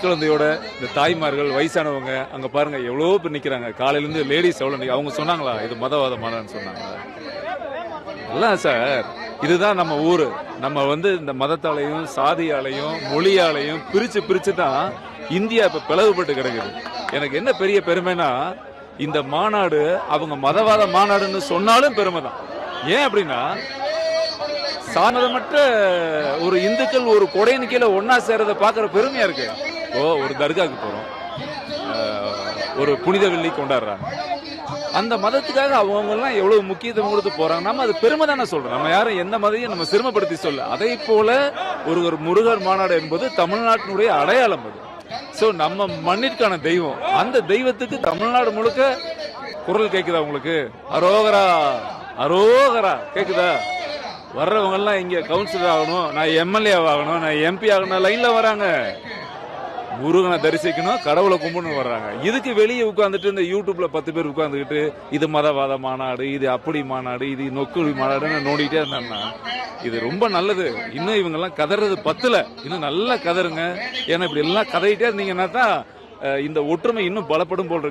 குழந்தையோட இந்த தாய்மார்கள் வயசானவங்க அங்க பாருங்க எவ்வளவு பேர் நிக்கிறாங்க. காலையில இருந்து லேடிஸ் எவ்வளவு அவங்க சொன்னாங்களா இது மதவாத மாநாடுன்னு சொன்னாங்களா? எல்லாம் சார் இதுதான் நம்ம ஊரு. நம்ம இந்த மதத்தாலையும் சாதியாலையும் மொழியாலையும் பிரிச்சு தான் இந்தியா இப்ப பிளவுபட்டு கிடக்குது. எனக்கு என்ன பெரிய பெருமைனா இந்த மாநாடு அவங்க மதவாத மாநாடுன்னு சொன்னாலும் பெருமை தான். ஏன் அப்படின்னா சாமதமற்ற ஒரு இந்துக்கள் ஒரு கொடையின் கீழே ஒன்னா சேர்றதை பாக்குற பெருமையா இருக்கு. ஒரு தர்காவுக்கு போறோம், ஒரு புனித வெள்ளி கொண்டாடுறாங்க. அந்த மதத்துக்காக அவங்க எல்லாம் எவ்வளவு முக்கியத்துவம் கொடுத்து போறாங்க. நம்ம அது பெருமை தானே சொல்றோம். நம்ம யாரும் எந்த மதையும் நம்ம சிரமப்படுத்தி சொல்ல. அதை போல ஒரு முருகர் மாநாடு என்பது தமிழ்நாட்டினுடைய அடையாளம். அது சோ நம்ம மண்ணிற்கான தெய்வம். அந்த தெய்வத்துக்கு தமிழ்நாடு முழுக்க குரல் கேக்குதா உங்களுக்கு? அரோகரா அரோகரா கேக்குதா? வர்றவங்க எல்லாம் இங்க கவுன்சிலர் ஆகணும், நான் எம்எல்ஏ ஆகணும், நான் எம்பி ஆகணும் லைன்ல வராங்க. முருகனை தரிசிக்கணும், கடவுளை கும்பிடணும் வர்றாங்க. இதுக்கு வெளியே உட்கார்ந்துட்டு இந்த யூடியூப்ல 10 பேர் உட்கார்ந்துக்கிட்டு இது மதவாத மாநாடு, இது அப்படி மாநாடு, இது நொக்குழி மாநாடுன்னு நோண்டிட்டே இருந்தாங்கன்னா இது ரொம்ப நல்லது. இன்னும் இவங்க எல்லாம் கதறது பத்தல, இன்னும் நல்லா கதருங்க. ஏன்னா இப்படி எல்லாம் கதறிட்டே இருந்தீங்கன்னா தான் இந்த ஒற்றுமை இன்னும் பலப்படும் போல் இருக்கு.